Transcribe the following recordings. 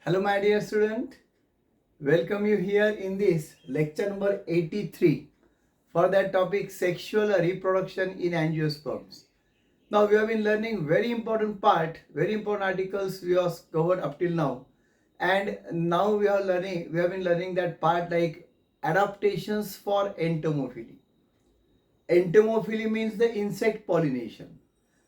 Hello my dear student, welcome you here in this lecture number 83 for that topic sexual reproduction in angiosperms. Now we have been learning very important part, very important articles we have covered up till now, and now we have been learning that part like adaptations for entomophily. Entomophily means the insect pollination.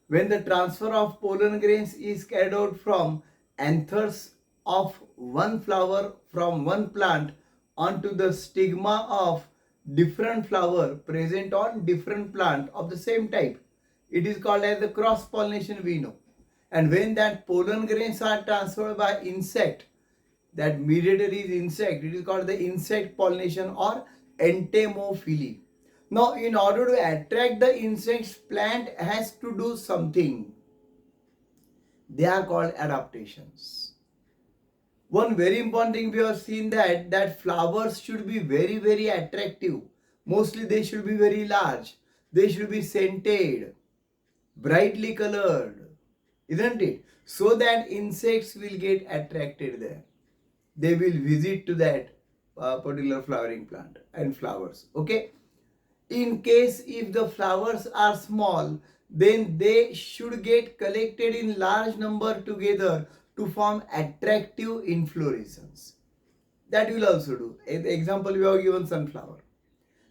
When the transfer of pollen grains is carried out from anthers of one flower from one plant onto the stigma of different flower present on different plant of the same type, it is called as the cross pollination we know. And when that pollen grains are transferred by insect, that mediator is insect, it is called the insect pollination or entomophily. Now, in order to attract the insects, plant has to do something. They are called adaptations. One very important thing we have seen that flowers should be very, very attractive. Mostly they should be very large. They should be scented, brightly colored, isn't it? So that insects will get attracted there. They will visit to that particular flowering plant and flowers. Okay. In case if the flowers are small, then they should get collected in large number together to form attractive inflorescence. That will also do. Example we have given sunflower.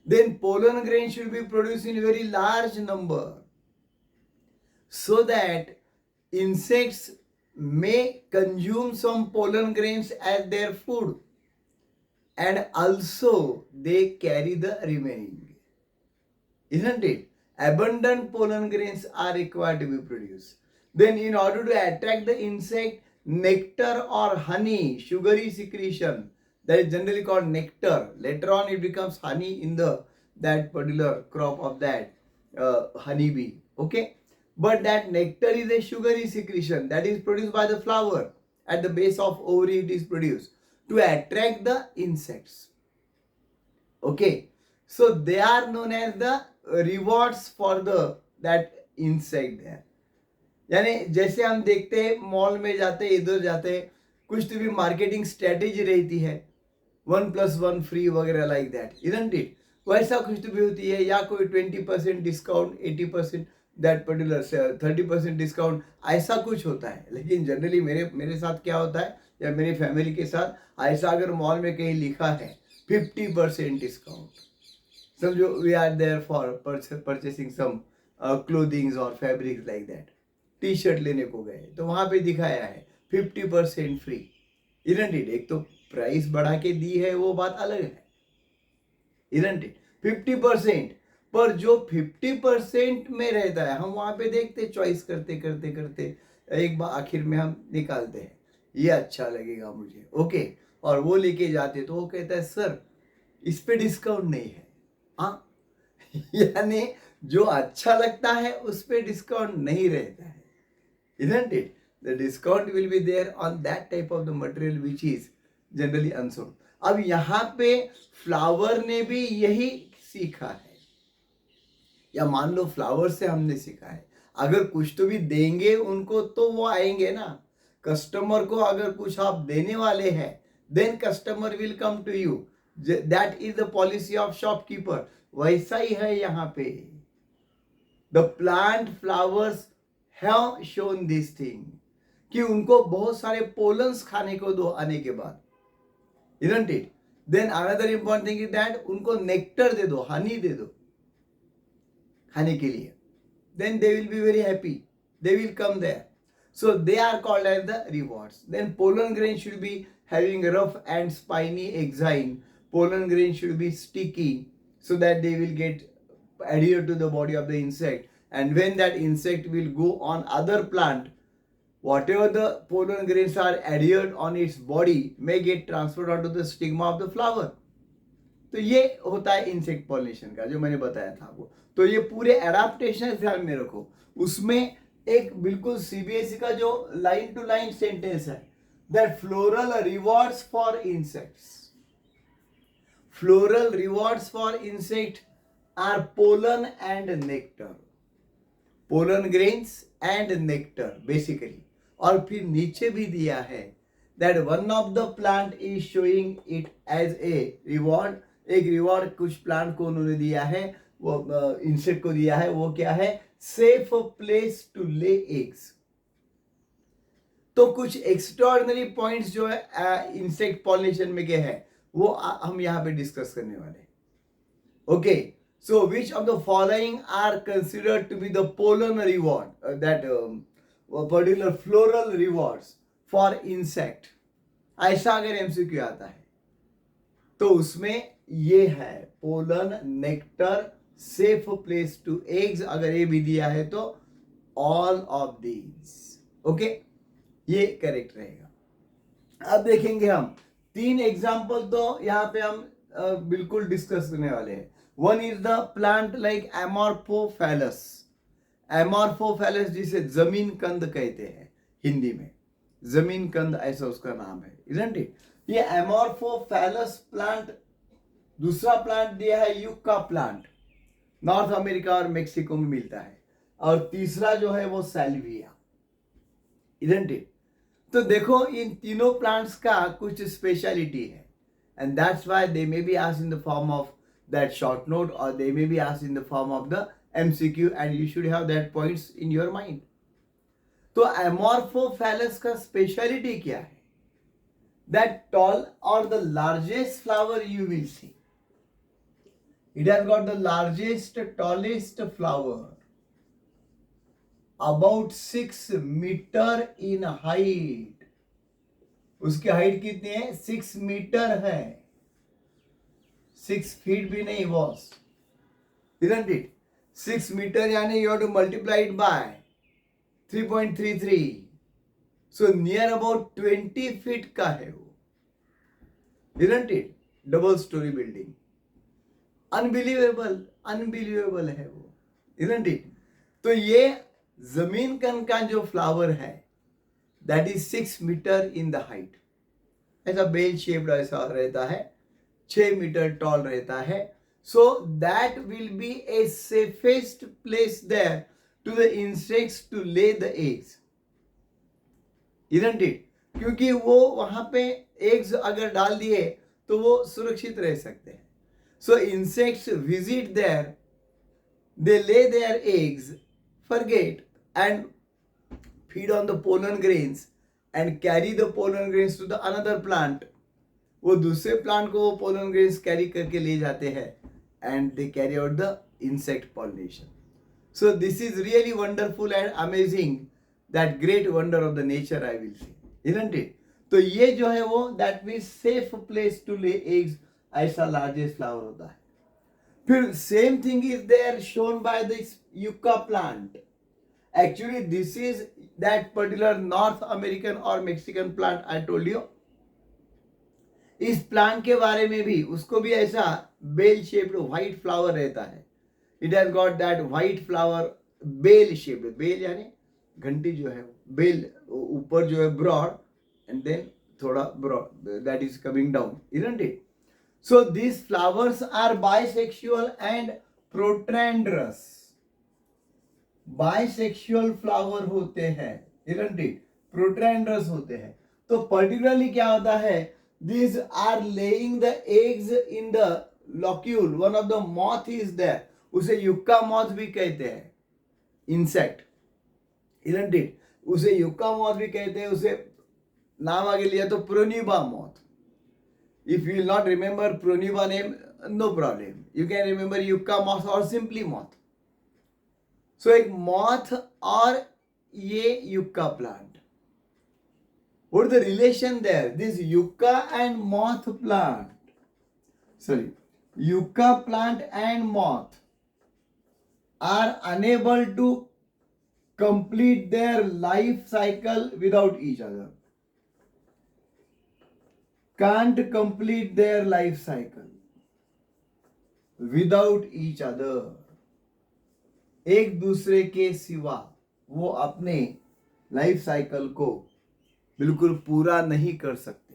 Then pollen grain should be produced in very large number so that insects may consume some pollen grains as their food, and also they carry the remaining. Isn't it? Abundant pollen grains are required to be produced. Then in order to attract the insect, nectar or honey, sugary secretion, that is generally called nectar. Later on it becomes honey in that particular crop of that honeybee. Okay. But that nectar is a sugary secretion that is produced by the flower. At the base of ovary it is produced to attract the insects. Okay. So they are known as the rewards for that insect there. यानी जैसे हम देखते हैं mall में जाते इधर जाते कुछ तो भी मार्केटिंग स्ट्रेटेजी रहती है 1+1 फ्री वगैरह लाइक दैट, इजंट इट? वैसा कुछ तो भी होती है, या कोई 20% डिस्काउंट, 80% दैट पर्टिकुलर 30% डिस्काउंट, ऐसा कुछ होता है. लेकिन जनरली मेरे साथ क्या होता है या मेरी फैमिली के साथ, ऐसा अगर मॉल में कहीं लिखा है 50% डिस्काउंट, समझो we are there for purchasing some clothings और fabrics like that, T shirt लेने को गए तो वहां पे दिखाया है 50% फ्री, इजंट इट? एक तो प्राइस बढ़ा के दी है वो बात अलग है, इजंट इट? 50%, पर जो 50% में रहता है हम वहां पे देखते चॉइस करते करते करते एक बार आखिर में हम निकालते हैं ये अच्छा लगेगा मुझे, ओके, और वो लेके जाते तो वो कहता है सर इस पे डिस्काउंट नहीं है. हाँ, यानी जो अच्छा लगता है उस पे डिस्काउंट नहीं रहता है, isn't it? The discount will be there on that type of the material which is generally unsold. अब यहाँ पे फ्लावर ने भी यही सीखा है, या मान लो फ्लावर से हमने सीखा है, अगर कुछ तो भी देंगे उनको तो वो आएंगे ना. कस्टमर को अगर कुछ आप देने वाले हैं then customer will come to you. That is the policy of shopkeeper. वैसा ही है यहाँ पे. The plant flowers have shown this thing कि उनको बहुत सारे पोलन्स खाने को दो आने के बाद, isn't it? Then another important thing is that उनको नेक्टर दे दो, हनी दे दो खाने के लिए. Then they will be very happy. They will come there. So they are called as the rewards. Then pollen grain should be having rough and spiny exine. Pollen grain should be sticky so that they will get adhered to the body of the insect. And when that insect will go on other plant, whatever the pollen grains are adhered on its body may get transferred onto the stigma of the flower. तो ये होता है insect pollination का जो मैंने बताया था आपको. तो ये पूरे एडाप्टेशन ध्यान में रखो. उसमें एक बिल्कुल सीबीएसई का जो लाइन टू लाइन सेंटेंस है, that floral rewards for insects. Floral rewards for insect are pollen and nectar. Pollen grains and nectar basically. और फिर नीचे भी दिया है that one of the plant is showing it as a reward. एक reward कुछ plant को उन्होंने दिया है, वो इंसेक्ट को दिया है, वो क्या है? Safe place to lay eggs. तो कुछ एक्स्ट्राऑर्डिनरी पॉइंट्स जो है इंसेक्ट पॉलिनेशन में के हैं वो हम यहाँ पे डिस्कस करने वाले हैं. Okay, so which of the following are considered to be the pollen reward, that particular floral rewards for insect? ऐसा अगर एमसीक्यू आता है तो उसमें ये है pollen, nectar, safe place to eggs. अगर ये भी दिया है तो ऑल ऑफ दीज. ओके, ये करेक्ट रहेगा. अब देखेंगे हम 3 एग्जाम्पल तो यहाँ पे हम बिल्कुल डिस्कस करने वाले हैं. One is the plant like amorphophallus. Amorphophallus जिसे जमीन कंद कहते हैं हिंदी में, जमीन कंद ऐसा उसका नाम है, इजंट इट? ये एमॉर्फोफैलस प्लांट. दूसरा प्लांट दिया है यूका प्लांट, नॉर्थ अमेरिका और मेक्सिको में मिलता है. और तीसरा जो है वो सैल्विया, इजंट इट? तो देखो इन तीनों प्लांट्स का कुछ स्पेशलिटी है, and that's why they may be asked in the form of that short note, or they may be asked in the form of the MCQ, and you should have that points in your mind. तो amorphophallus का speciality क्या है? That tall or the largest flower you will see. It has got the largest, tallest flower, about 6 meter in height. उसकी height कितनी है? 6 metre है. 6 feet भी नहीं बॉस, isn't it? 6 meter यानी you have to multiply it by 3.33, so near about 20 feet का है वो, isn't it? Double storey building. Unbelievable, unbelievable है वो, isn't it? तो ये जमीन कन का जो फ्लावर है that is 6 metre in the height. ऐसा बेल शेप्ड ऐसा रहता है, 6 मीटर टॉल रहता है. So that will be a safest place there to the insects to lay the eggs, isn't it? क्योंकि वो वहां पे एग्स अगर डाल दिए तो वो सुरक्षित रह सकते हैं. So insects visit there, they lay their eggs, forget and feed on the pollen grains and carry the pollen grains to the another plant. वो दूसरे प्लांट को वो पोलन ग्रेन्स कैरी करके ले जाते हैं and they carry out the insect pollination. So this is really wonderful and amazing, that great wonder of the nature I will say, isn't it? तो ये जो है वो that means safe place to lay eggs, ऐसा largest flower होता है. फिर same thing is there shown by this yucca plant. Actually, this is that particular North American or Mexican plant I told you. इस plant के बारे में भी, उसको भी ऐसा बेल शेप्ड व्हाइट फ्लावर रहता है. It has got that white flower bell shaped. Bell यानी घंटी जो है, बेल ऊपर जो है ब्रॉड एंड देन थोड़ा broad, that is coming down, isn't it? So this flowers are bisexual and protandrous. Bisexual flower होते हैं, इजंट इट? प्रोट्रैंडरस होते हैं. तो पर्टिकुलरली क्या होता है? These are laying the eggs in the locule. One of the moth is there. उसे yucca moth भी कहते हैं, इंसेक्ट, isn't it? उसे युक्का मॉथ भी कहते हैं. उसे नाम आगे लिया तो pronuba moth. If you will not remember pronuba name, no problem. You can remember yucca moth or simply moth. So एक मॉथ और ये yucca plant. What is the relation there? This yucca and moth plant. Sorry, yucca plant and moth are unable to complete their life cycle without each other. Can't complete their life cycle without each other. एक दूसरे के सिवा वो अपने life cycle को बिल्कुल पूरा नहीं कर सकते.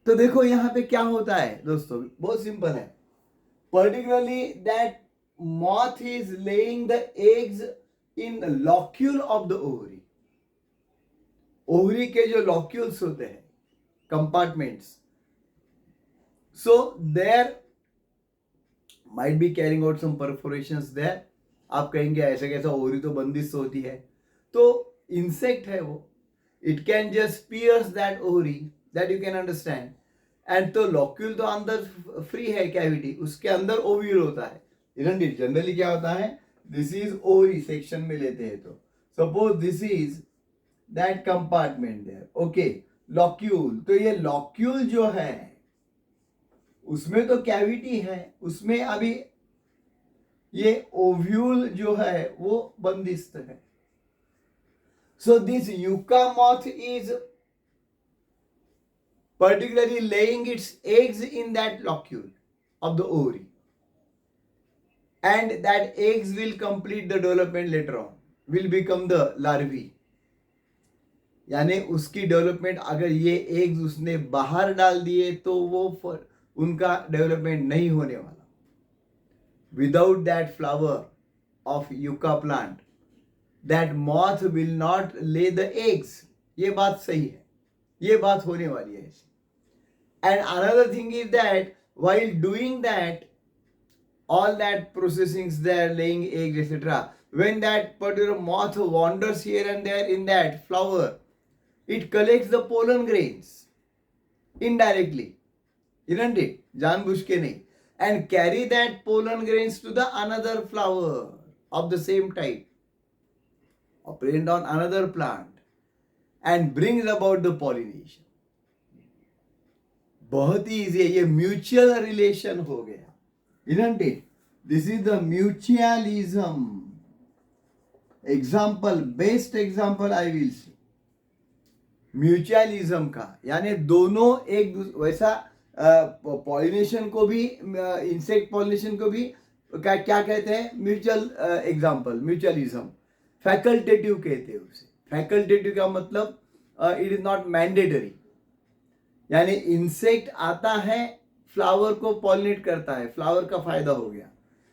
तो देखो यहां पे क्या होता है दोस्तों, बहुत सिंपल है. Particularly that moth is laying the eggs in locule of the ovary. Ovary के जो लॉक्यूल्स होते हैं, compartments, so there might be carrying out some perforations there. आप कहेंगे ऐसा कैसा, ओवरी तो बंदिश होती है. तो इंसेक्ट है वो, it can just pierce that ovary, that you can understand. And तो लॉक्यूल तो अंदर फ्री है कैविटी, उसके अंदर ओव्यूल होता है. जनरली क्या होता है, दिस इज ओवरी सेक्शन में लेते हैं. तो suppose this is that compartment there. Okay, locule. तो ये लॉक्यूल जो है उसमें तो कैविटी है, उसमें अभी ये ओव्यूल जो है वो बंदिस्त है. So this yucca moth is particularly laying its eggs in that locule of the ovary, and that eggs will complete the development later on, will become the larvae. यानी उसकी डेवलपमेंट, अगर ये एग्स उसने बाहर डाल दिए तो वो उनका डेवलपमेंट नहीं होने वाला. Without that flower of yucca plant, that moth will not ले द एग्स. ये बात सही है, ये बात होने वाली है. And another thing is that while doing that, all that processings there, laying eggs, etc., when that particular moth wanders here and there in that flower, it collects the pollen grains indirectly, isn't it? जानबूझ के नहीं. And carry that pollen grains to the another flower of the same type, or present on another plant, and brings about the pollination. बहुत ही easy है. ये mutual relation हो गया, isn't it? This is the mutualism. Example, best example I will see mutualism का. यानी दोनों एक वैसा पॉलिनेशन को भी, इंसेक्ट पॉलिनेशन को भी क्या कहते हैं, म्यूचुअल एग्जाम्पल, म्यूचुअलिज्म. फैकल्टेटिव कहते हैं उसे. फैकल्टेटिव का मतलब इट इज नॉट मैंडेटरी. यानी इंसेक्ट आता है, फ्लावर को पॉलिनेट करता है, फ्लावर का फायदा हो गया,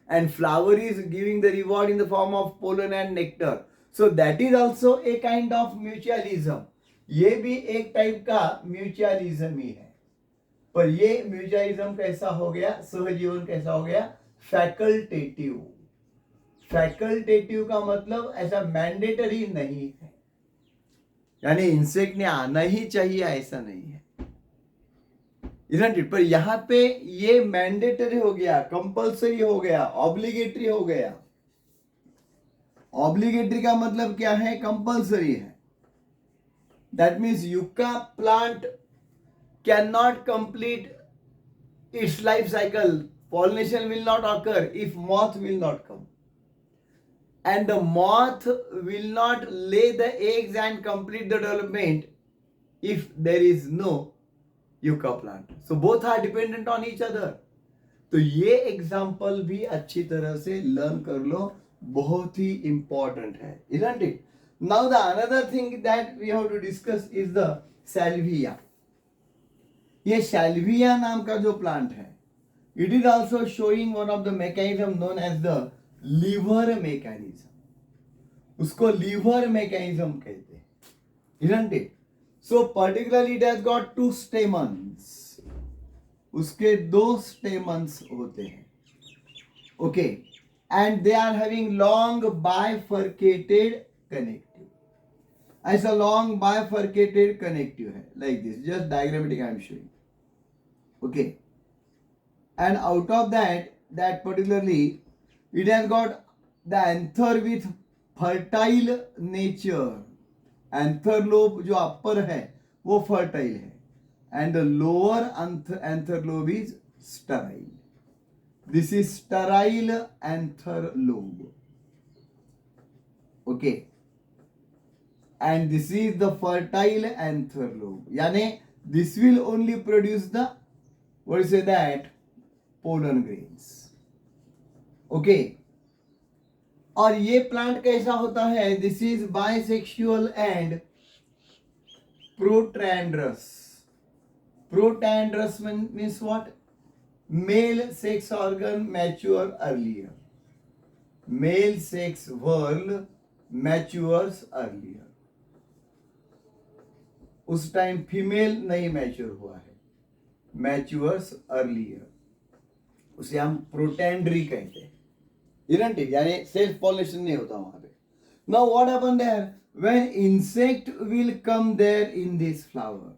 and flower is giving the reward in the form of pollen and nectar. So that is also a kind of mutualism. ये भी एक टाइप का म्यूचुअलिज्म ही है. पर ये म्यूचुअलिज्म कैसा हो गया, सहजीवन कैसा हो गया, फैकल्टेटिव. फैकल्टेटिव का मतलब ऐसा मैंडेटरी नहीं है, यानी इंसेक्ट ने आना ही चाहिए ऐसा नहीं है, isn't it? पर यहां पे ये मैंडेटरी हो गया, कंपल्सरी हो गया, ऑब्लिगेटरी हो गया. ऑब्लिगेटरी का मतलब क्या है, कंपल्सरी है. That means yucca plant can not complete it's life cycle. Pollination will not occur if moth will not come, and the moth will not lay the eggs and complete the development if there is no yucca plant. So both are dependent on each other. तो ये example भी अच्छी तरह से learn कर लो, बहुत ही important है, isn't it? Now the another thing that we have to discuss is the salvia. ये salvia नाम का जो प्लांट है, it is also showing one of the mechanism known as the liver mechanism. उसको liver mechanism कहते हैं, isn't it? So particularly it has got two stamens. उसके दो stamens होते हैं, okay, and they are having long bifurcated connective. ऐसा long bifurcated connective है, like this, just diagrammatic I am showing, okay, and out of that particularly it has got the anther with fertile nature. Anther lobe जो अपर है वो fertile है, and the lower anther lobe is sterile. This is sterile anther lobe, okay, and this is the fertile anther lobe. यानी this will only produce the, what is that, pollen grains, okay. और ये plant कैसा होता है, this is bisexual and protandrous. Protandrous means what, male sex organ mature earlier. Male sex whorl matures earlier. उस time female नहीं mature हुआ है, matures earlier, उसे हम प्रोटेंडरी कहते हैं, isn't it? यानी सेल्फ पॉलिनेशन नहीं होता वहां पे. Now what happened there? When insect will come there in this flower.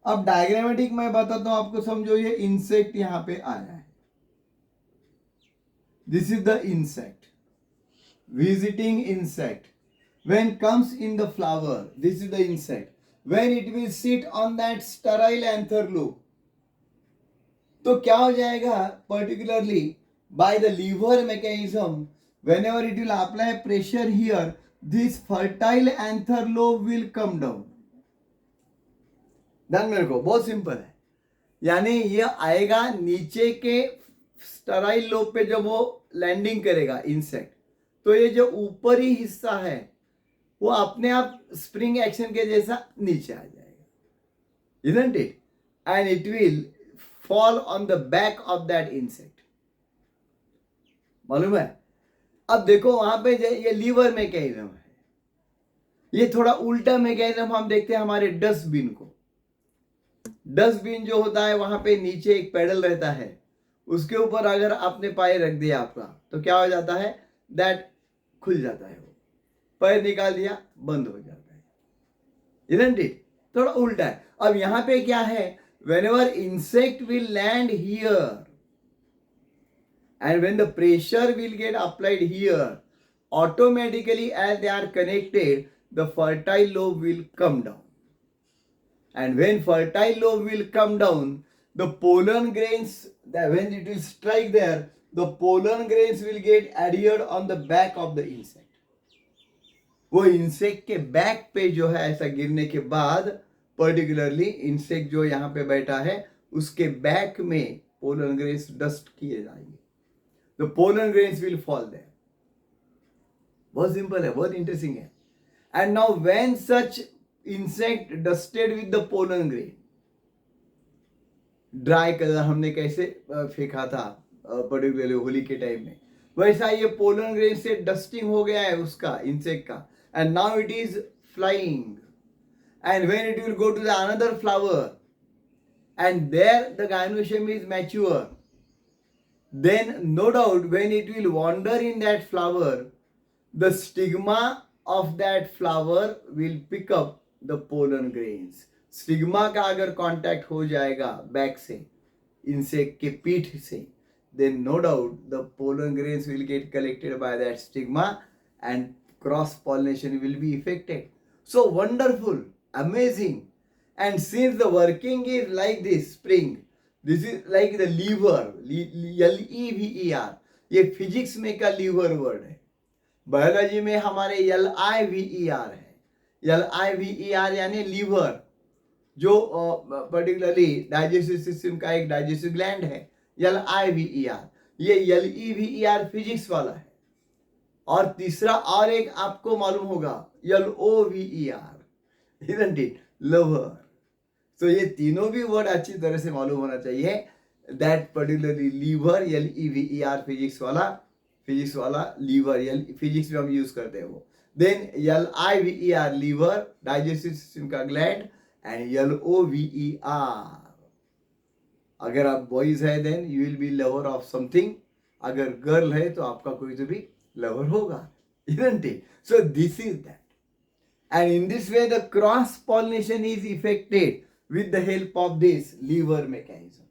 अब डायग्रामेटिक मैं बताता हूं आपको, समझो. ये इंसेक्ट यहां पे आया है. This is the insect, visiting insect. When comes in the flower, this is the insect. When it will sit on that sterile anther loop, तो क्या हो जाएगा? Particularly by the lever mechanism, whenever it will apply pressure here, this fertile anther lobe will come down. ध्यान मेरे को, बहुत simple है. यानी ये आएगा नीचे के स्टराइल लोब पे, जब वो लैंडिंग करेगा इंसेक्ट, तो ये जो ऊपरी हिस्सा है वो अपने आप स्प्रिंग एक्शन के जैसा नीचे आ जाएगा, isn't it? And it will fall on the back of that insect. मालूम है? अब देखो वहां पे ये लीवर मैकेनिज्म है. ये थोड़ा उल्टा मैकेनिज्म हम देखते हैं हमारे डस्टबिन को. डस्टबिन जो होता है वहां पे नीचे एक पेडल रहता है, उसके ऊपर अगर आपने पैर रख दिया आपका, तो क्या हो जाता है? दैट खुल जाता है. वो पैर निकाल दिया, बंद हो जाता है, isn't it? थोड़ा उल्टा है. अब यहां पे क्या है? Whenever insect will land here and when the pressure will get applied here, automatically as they are connected, the fertile lobe will come down. And when fertile lobe will come down, the pollen grains, when it will strike there, the pollen grains will get adhered on the back of the insect. वो insect के back पे जो है ऐसा गिरने के बाद, particularly insect जो यहाँ पे बैठा है उसके बैक में पोलन ग्रेन्स डस्ट किए जाएंगे. The pollen grains will fall there. बहुत सिंपल है, बहुत इंटरेस्टिंग है. And now when such insect dusted with the pollen grain, dry colour हमने कैसे फेंका था पर्टिकुलरली होली के टाइम में, वैसा ये पोलन ग्रेन से डस्टिंग हो गया है उसका, इंसेक्ट का, and now it is flying. And when it will go to the another flower and there the gynoecium is mature, then no doubt when it will wander in that flower, the stigma of that flower will pick up the pollen grains. Stigma का अगर contact हो जाएगा back से, insect के पीठ से, then no doubt the pollen grains will get collected by that stigma and cross pollination will be effected. So wonderful, amazing. And since the working is like this spring, this is like the lever, lever. ये physics में का liver word है, biology में हमारे LIVER है. LIVER यानी liver, जो particularly digestive system का एक डाइजेस्टिव ग्लैंड है. LIVER, ये LEVER फिजिक्स वाला है. और तीसरा और एक आपको मालूम होगा, LOVER, isn't it? लवर. तो ये तीनों भी वर्ड अच्छी तरह से मालूम होना चाहिए. That particularly lever, LEVER physics वाला लीवर, फिजिक्स में हम यूज करते हैं वो. Then LIVER liver, digestive system का ग्लैंड, एंड LOVER, अगर आप बॉयज है then you will be lover of something, अगर गर्ल है तो आपका कोई तो भी लवर होगा, isn't it? So this is that. And in this way the cross pollination is effected with the help of this lever mechanism.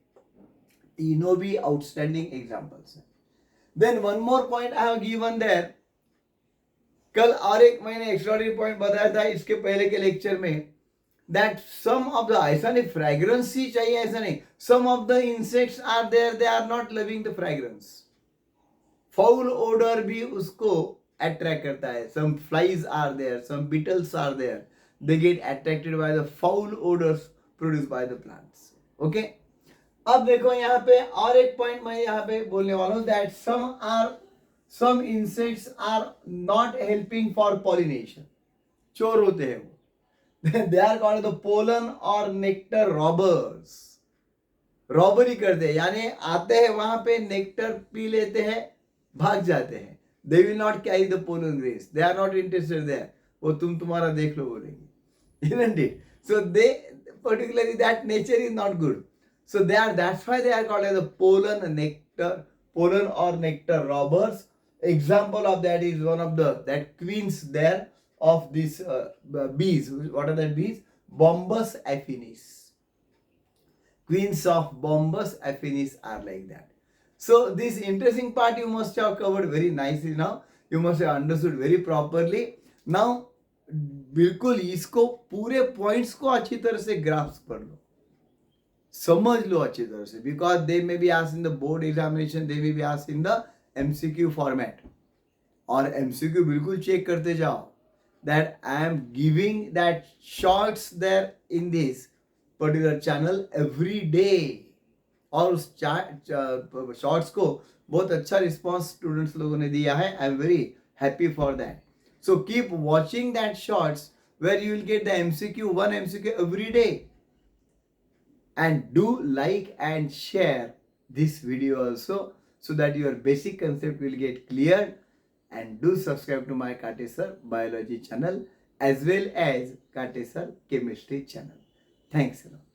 तीनों भी outstanding examples हैं. Then one more point I have given there. कल और एक मैंने extraordinary point बताया था इसके पहले के लेक्चर में, that some of the, ऐसा नहीं fragrance ही चाहिए ऐसा नहीं, some of the insects are there, they are not loving the fragrance. Foul odour भी उसको अट्रैक्ट करता है. Some flies are there, some beetles are there, they get attracted by the foul odours produce by the plants. Okay, अब देखो यहाँ पे और एक पॉइंट मैं यहाँ पे बोलने वाला हूँ, that some insects are not helping for pollination. चोर होते हैं वो, they are called the pollen और नेक्टर रॉबर्स. रॉबरी करते हैं, यानी आते हैं वहां पे, नेक्टर पी लेते हैं, भाग जाते हैं. They will not carry the pollen grains, they are not interested there. वो तुम्हारा देख लो बोलेंगे, isn't it? So they, particularly that nature is not good. So that's why they are called as the pollen or nectar robbers. Example of that is one of that queens there of these bees. What are the bees? Bombus affinis. Queens of Bombus affinis are like that. So this interesting part you must have covered very nicely now. You must have understood very properly. Now बिल्कुल इसको पूरे points को अच्छी तरह से grasp कर लो, समझ लो अच्छी तरह से, because they may be asked in the board examination, they may be asked in the MCQ format. और एमसीक्यू बिल्कुल चेक करते जाओ that I am giving that shorts there in this particular channel every day. और उस shorts को बहुत अच्छा response students लोगों ने दिया है. I am very happy for that. So keep watching that shorts where you will get the MCQ, one MCQ every day. And do like and share this video also so that your basic concept will get cleared. And do subscribe to my XIIth Biology channel as well as XIIth Chemistry channel. Thanks a lot.